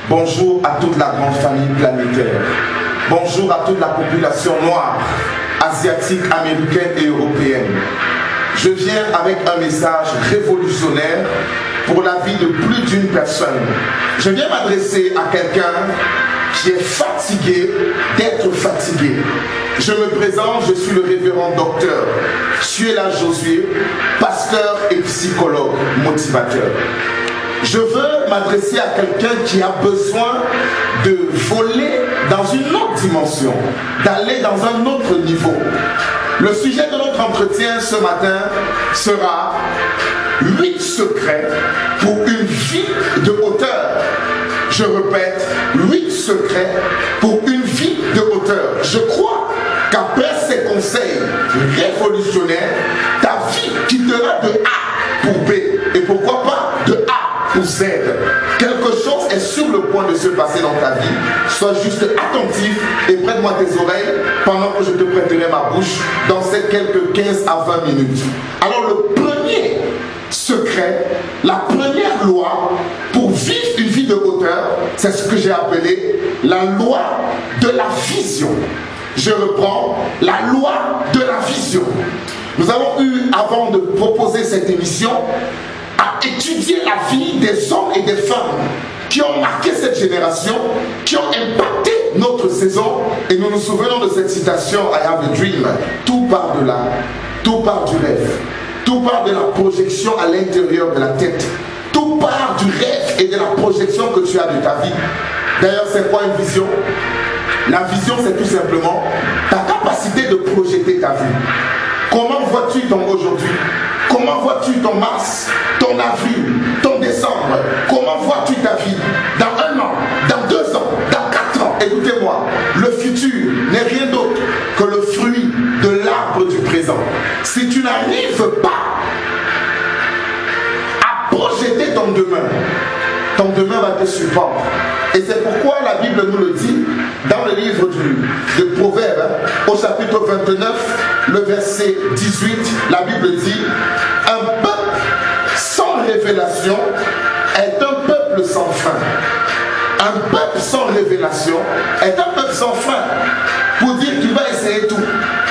Bonjour à toute la grande famille planétaire. Bonjour à toute la population noire, asiatique, américaine et européenne. Je viens avec un message révolutionnaire pour la vie de plus d'une personne. Je viens m'adresser à quelqu'un qui est fatigué d'être fatigué. Je me présente, je suis le révérend docteur Suela Josué, pasteur et psychologue motivateur. Je veux m'adresser à quelqu'un qui a besoin de voler dans une autre dimension, d'aller dans un autre niveau. Le sujet de notre entretien ce matin sera 8 secrets pour une vie de hauteur. Je répète, 8 secrets pour une vie de hauteur. Je crois qu'après ces conseils révolutionnaires, ta vie quittera de A pour B. Et pourquoi pas de A pour Z. Quelque chose est sur le point de se passer dans ta vie. Sois juste attentif et prête-moi tes oreilles pendant que je te prêterai ma bouche dans ces quelques 15 à 20 minutes. Alors le premier secret, la première loi pour vivre une vie de hauteur, c'est ce que j'ai appelé la loi de la vision. Je reprends, la loi de la vision. Nous avons eu, avant de proposer cette émission, à étudier la vie des hommes et des femmes qui ont marqué cette génération, qui ont impacté notre saison. Et nous nous souvenons de cette citation, I have a dream. Tout part de là, tout part du rêve. Tout part de la projection à l'intérieur de la tête. Tout part du rêve et de la projection que tu as de ta vie. D'ailleurs, c'est quoi une vision? La vision, c'est tout simplement ta capacité de projeter ta vie. Comment vois-tu ton aujourd'hui? Comment vois-tu ton mars, ton avril, ton décembre? Comment vois-tu ta vie dans 1 an, dans 2 ans, dans 4 ans? Écoutez-moi, le futur n'est rien d'autre que le fruit de l'arbre du présent. Si tu n'arrives pas à projeter ton demain va te surprendre. Et c'est pourquoi la Bible nous le dit dans le livre de Proverbes, au chapitre 29, le verset 18, la Bible dit: un peuple sans révélation est un peuple sans fin. Un peuple sans révélation est un peuple sans fin. Pour dire qu'il va essayer tout.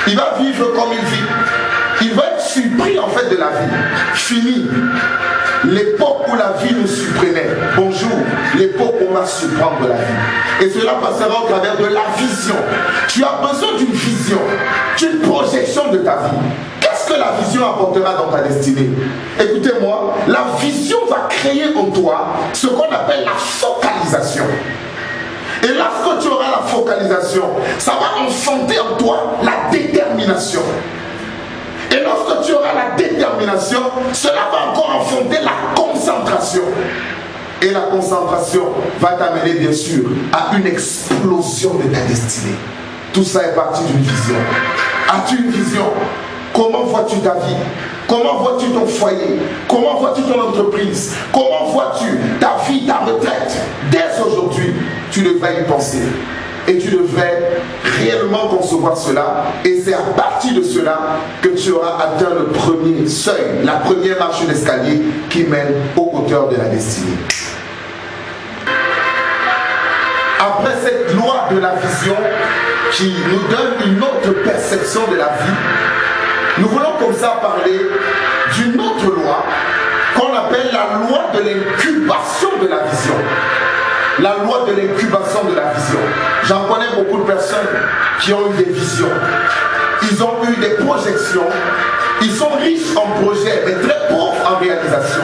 Il va vivre comme il vit. Il va être surpris en fait de la vie. Fini l'époque où la vie nous surprenait. Bonjour, l'époque où on va surprendre la vie. Et cela passera au travers de la vision. Tu as besoin d'une vision, d'une projection de ta vie. Qu'est-ce que la vision apportera dans ta destinée? Écoutez-moi, la vision va créer en toi ce qu'on appelle la focalisation. Et lorsque tu auras la focalisation, ça va enfanter en toi la détermination. Et lorsque tu auras la détermination, cela va encore enfanter la concentration. Et la concentration va t'amener bien sûr à une explosion de ta destinée. Tout ça est parti d'une vision. As-tu une vision? Comment vois-tu ta vie? Comment vois-tu ton foyer? Comment vois-tu ton entreprise? Comment vois-tu ta vie, ta retraite? Dès aujourd'hui, tu devrais y penser. Et tu devrais réellement concevoir cela. Et c'est à partir de cela que tu auras atteint le premier seuil, la première marche d'escalier qui mène aux hauteurs de la destinée. Après cette loi de la vision qui nous donne une autre perception de la vie, nous voulons comme ça parler d'une autre loi qu'on appelle la loi de l'incubation de la vision. La loi de l'incubation de la vision. J'en connais beaucoup de personnes qui ont eu des visions. Ils ont eu des projections. Ils sont riches en projets, mais très pauvres en réalisation.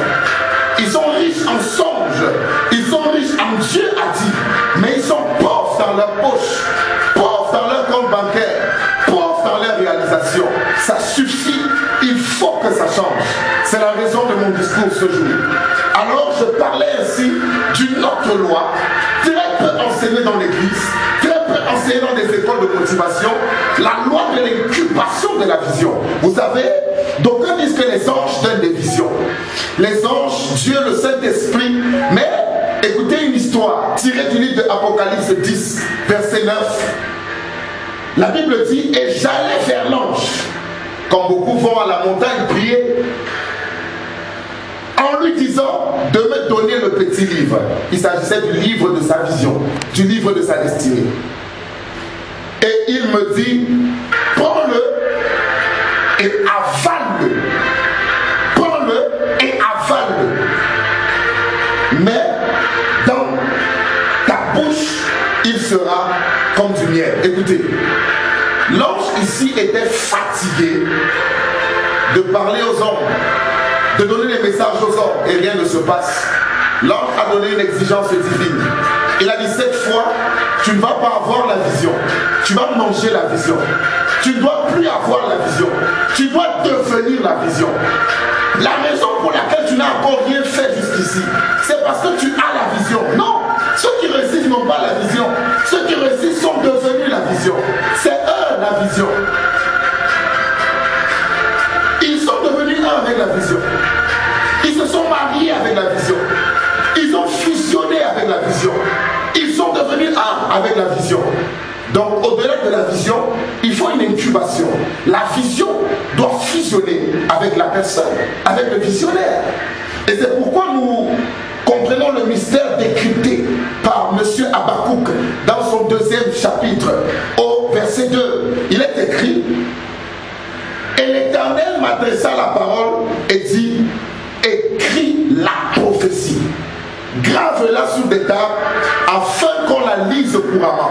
Ils sont riches en songes. Ils sont riches en Dieu a dit. Mais ils sont pauvres dans leur poche, pauvres dans leur compte bancaire, pauvres dans leur réalisation. Ça suffit. Il faut que ça change. C'est la raison de mon discours ce jour. Alors je parlais ainsi d'une autre loi, très peu enseignée dans l'église, très peu enseignée dans des écoles de motivation, la loi de l'incubation de la vision. Vous savez, d'aucuns disent que les anges donnent des visions. Les anges, Dieu, le Saint-Esprit, mais écoutez une histoire tirée du livre de Apocalypse 10, verset 9. La Bible dit: et j'allais vers l'ange, quand beaucoup vont à la montagne prier. en lui disant de me donner le petit livre. Il s'agissait du livre de sa vision, du livre de sa destinée. Et il me dit, prends-le et avale-le. Prends-le et avale-le. Mais dans ta bouche, il sera comme du miel. Écoutez, l'ange ici était fatigué de parler aux hommes, de donner des messages aux hommes, et rien ne se passe. L'ange a donné une exigence divine. Il a dit, cette fois, tu ne vas pas avoir la vision. Tu vas manger la vision. Tu ne dois plus avoir la vision. Tu dois devenir la vision. La raison pour laquelle tu n'as encore rien fait jusqu'ici, c'est parce que tu as la vision. Non, ceux qui résistent n'ont pas la vision. Ceux qui résistent sont devenus la vision. C'est eux la vision. Ils sont devenus un avec la vision. Ils se sont mariés avec la vision. Ils ont fusionné avec la vision. Ils sont devenus un avec la vision. Donc au-delà de la vision, il faut une incubation. La vision doit fusionner avec la personne, avec le visionnaire. Et c'est pourquoi nous comprenons le mystère décrypté par M. Habakkuk dans son 2e chapitre, au verset 2. Il est écrit, et l'Éternel m'adressa la parole et dit, écris la prophétie, grave-la sur des tables afin qu'on la lise couramment.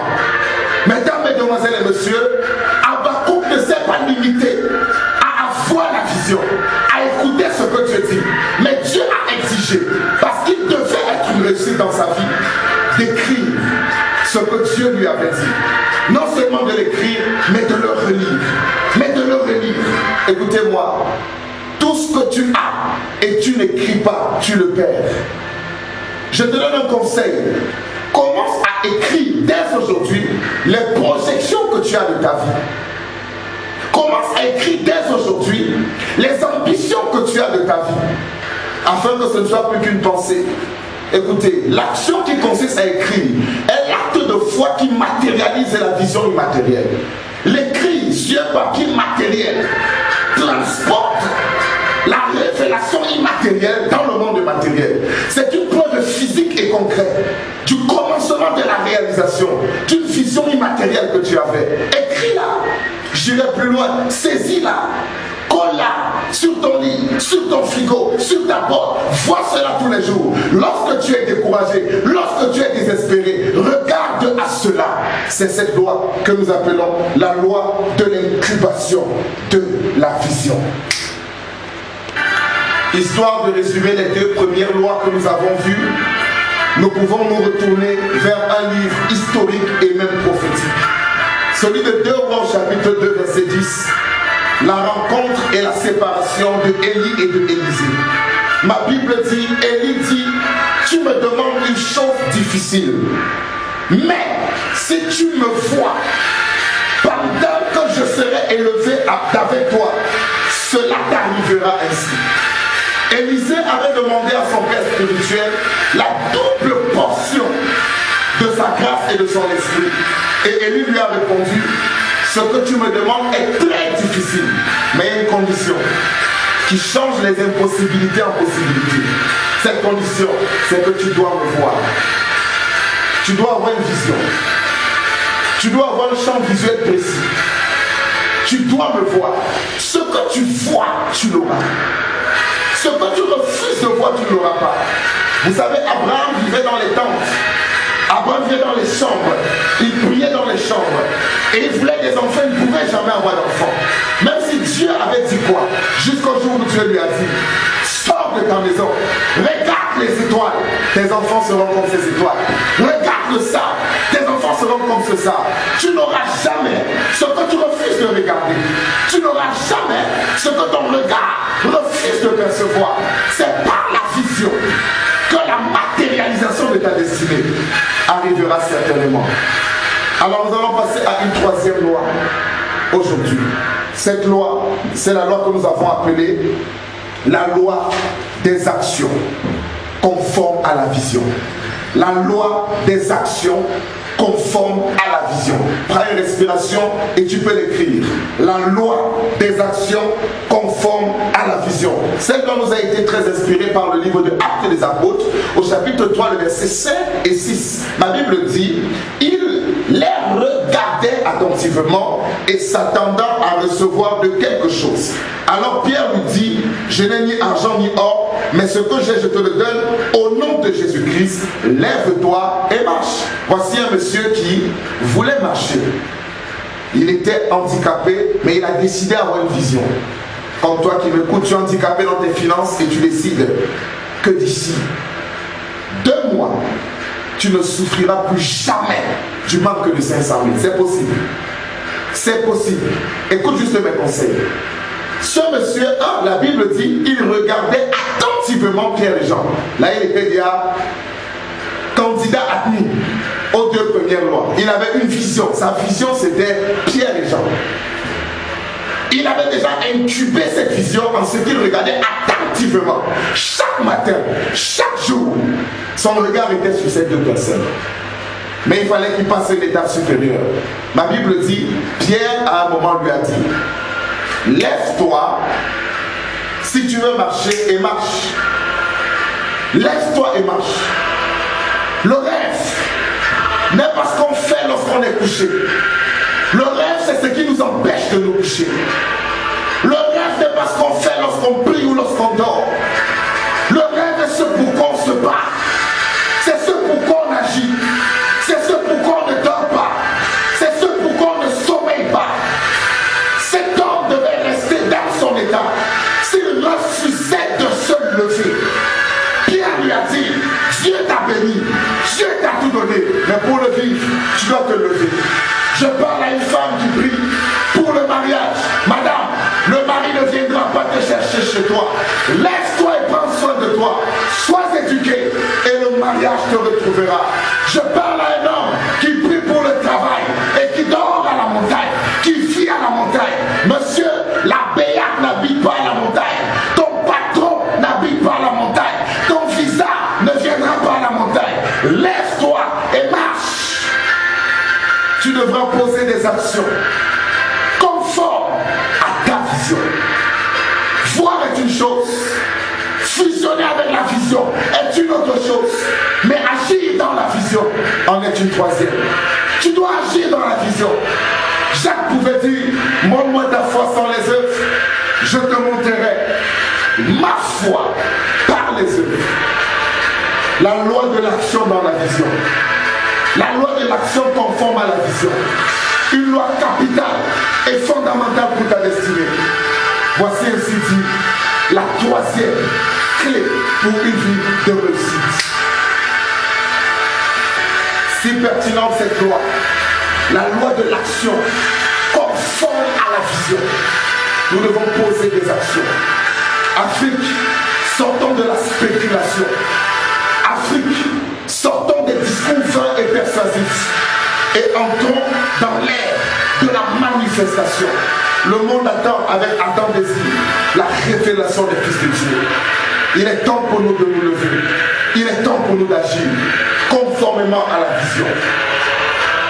Mesdames, mesdemoiselles et messieurs, Habakkuk ne s'est pas limité à avoir la vision, à écouter ce que Dieu dit. Mais Dieu a exigé, parce qu'il devait être une réussite dans sa vie, d'écrire ce que Dieu lui avait dit. Non seulement de l'écrire, mais de le relire. Mais de le relire. Écoutez-moi, tout ce que tu as et tu n'écris pas, tu le perds. Je te donne un conseil. Commence à écrire dès aujourd'hui les projections que tu as de ta vie. Commence à écrire dès aujourd'hui les ambitions que tu as de ta vie, afin que ce ne soit plus qu'une pensée. Écoutez, l'action qui consiste à écrire est l'acte de foi qui matérialise la vision immatérielle. L'écrit sur un papier matériel transporte la révélation immatérielle dans le monde matériel. C'est une preuve physique et concrète du commencement de la réalisation d'une vision immatérielle que tu avais. Écris-la, j'irai plus loin, saisis-la, colle-la sur ton lit, sur ton frigo, sur ta porte. Vois cela tous les jours. Lorsque tu es découragé, lorsque tu es désespéré, regarde à cela. C'est cette loi que nous appelons la loi de l'incubation de la vision. Histoire de résumer les 2 premières lois que nous avons vues, nous pouvons nous retourner vers un livre historique et même prophétique. Celui de 2 Rois chapitre 2 verset 10. La rencontre et la séparation de Élie et de Élisée. Ma Bible dit, Élie dit, tu me demandes une chose difficile. Mais si tu me vois, pendant que je serai élevé avec toi, cela t'arrivera ainsi. Élisée avait demandé à son père spirituel la double portion de sa grâce et de son esprit. Et Élie lui a répondu, ce que tu me demandes est très difficile, mais il y a une condition qui change les impossibilités en possibilités. Cette condition, c'est que tu dois me voir. Tu dois avoir une vision. Tu dois avoir un champ visuel précis. Tu dois me voir. Ce que tu vois, tu l'auras. Ce que tu refuses de voir, tu ne l'auras pas. Vous savez, Abraham vivait dans les tentes. Abraham vivait dans les chambres. Il priait dans les chambres. Et il voulait des enfants, il ne pouvait jamais avoir d'enfants. Même si Dieu avait dit quoi, jusqu'au jour où Dieu lui a dit, sors de ta maison, regarde les étoiles, tes enfants seront comme ces étoiles. Regarde le sable, tes enfants seront comme ce sable. Tu n'auras jamais ce que tu refuses de regarder. Tu n'auras jamais ce que ton regard refuse de percevoir. C'est par la vision que la matérialisation de ta destinée arrivera certainement. Alors nous allons passer à une 3e loi aujourd'hui. Cette loi, c'est la loi que nous avons appelée la loi des actions conformes à la vision. La loi des actions conforme à la vision. Prends une respiration et tu peux l'écrire. La loi des actions conforme à la vision. Celle dont nous a été très inspirée par le livre de Actes des Apôtres, au chapitre 3, le verset 5 et 6. Ma Bible dit, il les regardait attentivement et s'attendant à recevoir de quelque chose. Alors Pierre lui dit, je n'ai ni argent ni or, mais ce que j'ai, je te le donne au nom de Jésus-Christ, lève-toi et marche. Voici un monsieur qui voulait marcher. Il était handicapé, mais il a décidé d'avoir une vision. Comme toi qui m'écoutes, tu es handicapé dans tes finances et tu décides que d'ici 2 mois, tu ne souffriras plus jamais du manque de 500 000. C'est possible. C'est possible. Écoute juste mes conseils. Ce monsieur, la Bible dit, il regardait attentivement Pierre et Jean. Là, il était déjà candidat admis aux 2 premières lois. Il avait une vision. Sa vision, c'était Pierre et Jean. Il avait déjà incubé cette vision en ce qu'il regardait attentivement. Chaque matin, chaque jour, son regard était sur ces 2 personnes. Mais il fallait qu'il passe à une étape supérieure. Ma Bible dit, Pierre à un moment lui a dit, lève-toi si tu veux marcher et marche. Lève-toi et marche. Le rêve n'est pas ce qu'on fait lorsqu'on est couché. Le rêve, c'est ce qui nous empêche de nous coucher. Le rêve n'est pas ce qu'on fait lorsqu'on prie ou lorsqu'on dort. Le rêve est ce pourquoi on se bat. C'est ce pourquoi on agit. C'est ce pourquoi on ne dort pas. C'est ce pourquoi on ne sommeille pas. Cet homme devait rester dans son état. S'il refusait de se lever, Pierre lui a dit, Dieu t'a béni, Dieu t'a tout donné, mais pour le vivre, tu dois te lever. Je parle à une femme qui prie pour le mariage. Madame, le mari ne viendra pas te chercher chez toi. Lève-toi et prends soin de toi. Sois éduqué et le mariage te retrouvera. Je parle à un homme qui prie pour le travail et qui dort à la montagne, qui vit à la montagne. Monsieur, la béate n'habite pas à la montagne. Ton patron n'habite pas à la montagne. Ton visa ne viendra pas à la montagne. Lève-toi et marche. Tu devras poser des actions conformes à ta vision. Voir est une chose, fusionner avec la vision est une autre chose, mais agir dans la vision en est une troisième. Tu dois agir dans la vision. Jacques pouvait dire, montre-moi ta foi sans les œuvres, je te montrerai ma foi par les œuvres. La loi de l'action dans la vision. La loi de l'action conforme à la vision. Une loi capitale et fondamentale pour ta destinée. Voici ainsi dit la troisième clé pour une vie de réussite. Si pertinente cette loi, la loi de l'action conforme à la vision. Nous devons poser des actions. Afrique, sortons de la spéculation. Afrique, sortons des discours vains et persuasifs et entrons dans l'ère de la manifestation. Le monde attend avec ardent désir la révélation des fils de Dieu. Il est temps pour nous de nous lever. Il est temps pour nous d'agir conformément à la vision.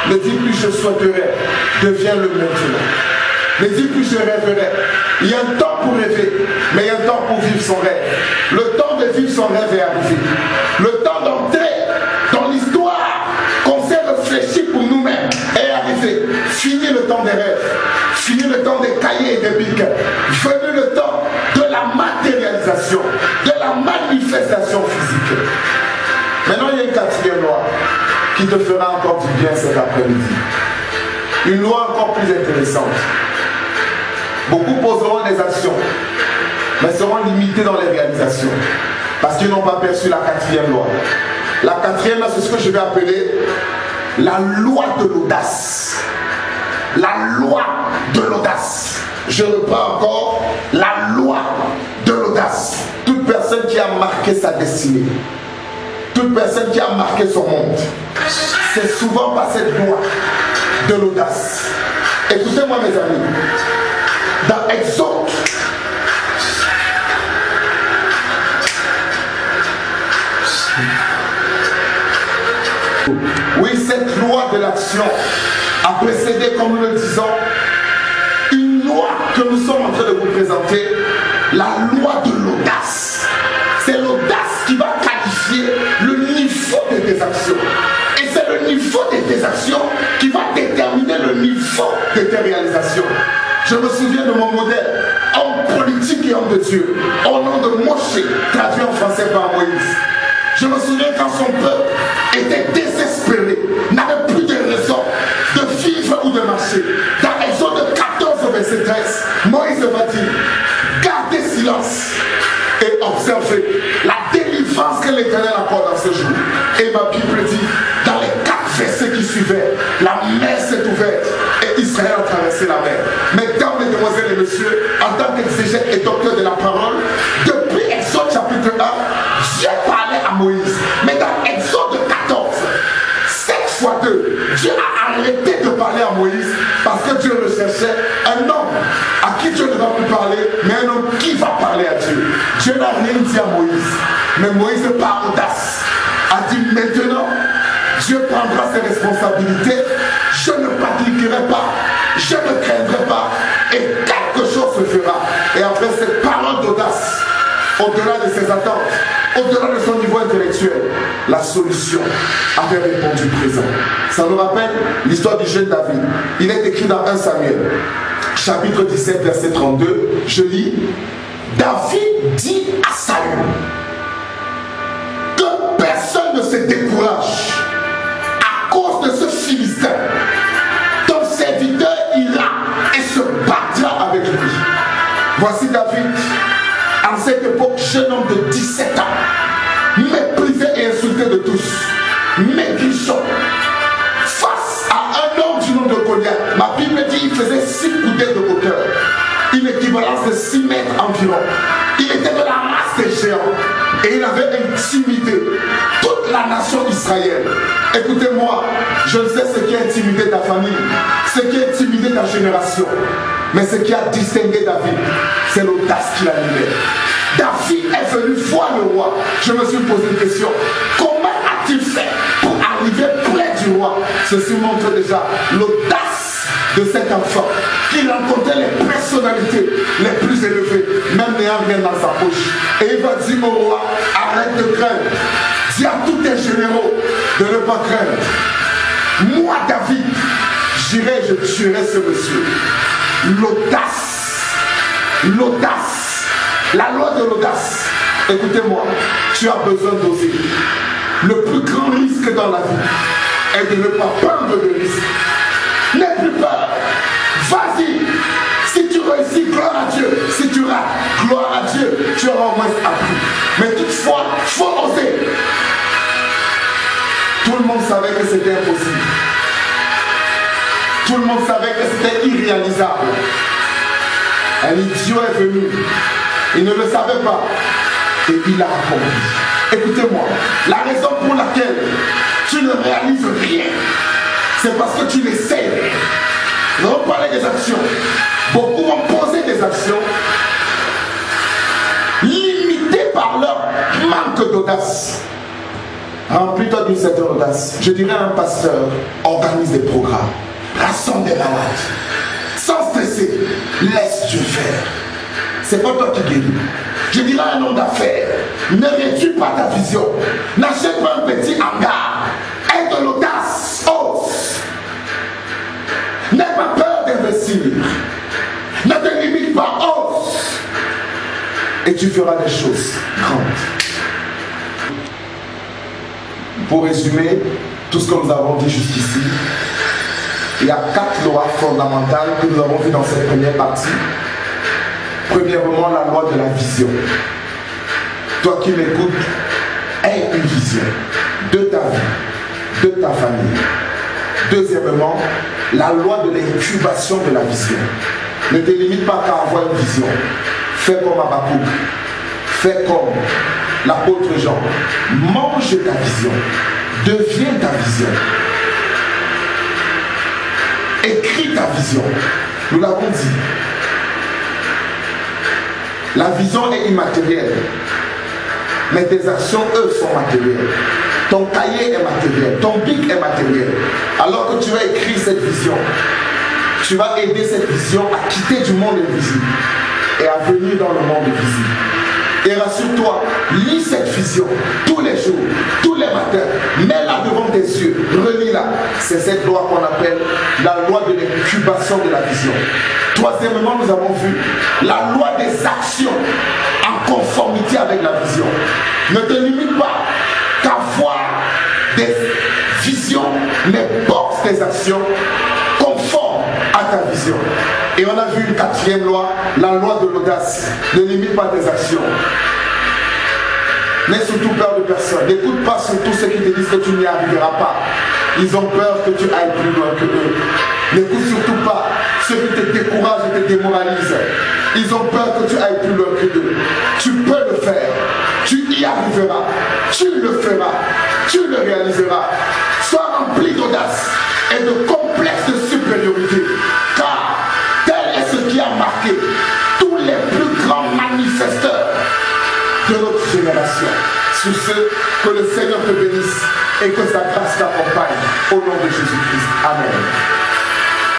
Ne dis plus je souhaiterais, deviens le maintenant. Ne dis plus je rêverais. Il y a un temps pour rêver, mais il y a un temps pour vivre son rêve. Le temps de vivre son rêve est arrivé. Le temps d'entrer dans l'histoire qu'on s'est réfléchi pour nous-mêmes est arrivé. Fini le temps des rêves. Fini le temps des cahiers et des bics. Venu le temps de la matérialisation, de la manifestation physique. Maintenant, il y a une quatrième loi qui te fera encore du bien cet après-midi. Une loi encore plus intéressante. Beaucoup poseront des actions, mais seront limités dans les réalisations, parce qu'ils n'ont pas perçu la quatrième loi. La quatrième loi, c'est ce que je vais appeler la loi de l'audace. La loi de l'audace. Je reprends encore la loi de l'audace. Toute personne qui a marqué sa destinée, toute personne qui a marqué son monde, c'est souvent par cette loi de l'audace. Écoutez-moi mes amis, dans Exode, Oui, cette loi de l'action a précédé, comme nous le disons, une loi que nous sommes en train de vous présenter, la loi de l'audace. C'est l'audace qui va qualifier le niveau de tes actions. Et c'est le niveau de tes actions qui va déterminer le niveau de tes réalisations. Je me souviens de mon modèle, homme politique et homme de Dieu, au nom de Moshe, traduit en français par Moïse. Je me souviens quand son peuple était désespéré, n'avait plus de raison de vivre ou de marcher. Dans Exode 14, verset 13, Moïse va dire, gardez silence et observez la délivrance que l'Éternel apporte dans ce jour. Et ma Bible dit, dans les 4 versets qui suivaient, la mer s'est ouverte et Israël a traversé la mer. Mesdames, mesdemoiselles et messieurs, en tant qu'exégète et docteur de la parole, depuis Exode chapitre 1, Dieu parlait à Moïse. Mais dans Exode 14, 7 fois 2, Dieu a arrêté de parler à Moïse parce que Dieu recherchait un homme à qui Dieu ne va plus parler, mais un homme qui va parler à Dieu. Dieu n'a rien dit à Moïse, mais Moïse, par audace, a dit maintenant, Dieu prendra ses responsabilités, je ne paniquerai pas, je ne craindrai pas, et quelque chose se fera. Et après cette parole d'audace, au-delà de ses attentes, au-delà de son niveau intellectuel, la solution avait répondu présent. Ça nous rappelle l'histoire du jeune David. Il est écrit dans 1 Samuel, chapitre 17, verset 32. Je lis, David dit à Saül que personne ne se décourage à cause de ce Philistin. Ton serviteur ira et se battra avec lui. Voici David, en cette époque, jeune homme de 17 ans, méprisé et insulté de tous, maigrichon, face à un homme du nom de Goliath. Ma Bible dit qu'il faisait 6 coudées de hauteur, une équivalence de 6 mètres environ. Il était de la race des géants et il avait intimidé toute la nation israélienne. Écoutez-moi, je ne sais ce qui a intimidé ta famille, ce qui a intimidé ta génération, mais ce qui a distingué David, c'est l'audace qu'il a animé. David est venu voir le roi. Je me suis posé une question. Comment a-t-il fait pour arriver près du roi? Ceci montre déjà l'audace de cet enfant qui rencontrait les personnalités les plus élevées, même n'ayant rien dans sa poche. Et il va dire au roi, arrête de craindre. Dis à tous tes généraux de ne pas craindre. Moi, David, j'irai, je tuerai ce monsieur. L'audace. L'audace. La loi de l'audace. Écoutez-moi, tu as besoin d'oser. Le plus grand risque dans la vie est de ne pas prendre de risque. N'aie plus peur. Vas-y. Si tu réussis, gloire à Dieu. Si tu rates, gloire à Dieu. Tu auras au moins appris. Mais toutefois, il faut oser. Tout le monde savait que c'était impossible. Tout le monde savait que c'était irréalisable. Un idiot est venu. Il ne le savait pas. Et il a accompli. Écoutez-moi, la raison pour laquelle tu ne réalises rien, c'est parce que tu l'essayes. Nous allons parler des actions. Beaucoup vont poser des actions limitées par leur manque d'audace. Remplis-toi d'une certaine audace. Je dirais à un pasteur, organise des programmes, rassemble des malades, sans stresser, laisse Dieu faire. C'est pas toi qui guéris. Je dirais à un homme d'affaires, ne réduis pas ta vision. N'achète pas un petit hangar. Aie de l'audace. Ose. N'aie pas peur d'investir. Ne te limite pas. Ose. Et tu feras des choses grandes. Pour résumer tout ce que nous avons dit jusqu'ici, il y a 4 lois fondamentales que nous avons vues dans cette première partie. Premièrement, la loi de la vision. Toi qui m'écoutes, aie une vision de ta vie, de ta famille. Deuxièmement, la loi de l'incubation de la vision. Ne te limite pas qu'à avoir une vision. Fais comme Habakkuk. Fais comme l'apôtre Jean. Mange ta vision. Deviens ta vision. Écris ta vision. Nous l'avons dit. La vision est immatérielle, mais tes actions, eux, sont matérielles. Ton cahier est matériel, ton bic est matériel. Alors que tu vas écrire cette vision, tu vas aider cette vision à quitter du monde invisible et à venir dans le monde visible. Et rassure-toi, lis cette vision tous les jours, tous les matins, mets-la devant tes yeux, relis-la. C'est cette loi qu'on appelle la loi de l'incubation de la vision. Troisièmement, nous avons vu la loi des actions en conformité avec la vision. Ne te limite pas qu'à voir des visions, mais porte tes actions conformes à ta vision. Et on a vu une quatrième loi, la loi de l'audace. Ne limite pas tes actions. N'aie surtout peur de personne. N'écoute pas surtout ceux qui te disent que tu n'y arriveras pas. Ils ont peur que tu ailles plus loin que eux. N'écoute surtout pas ceux qui te découragent et te démoralisent. Ils ont peur que tu ailles plus loin que eux. Tu peux le faire. Tu y arriveras. Tu le feras. Tu le réaliseras. Sois rempli d'audace et de complexe de supériorité. Car tel est ce qui a marqué tous les plus grands manifesteurs de notre génération. Sur ce, que le Seigneur te bénisse et que sa grâce t'accompagne au nom de Jésus-Christ. Amen.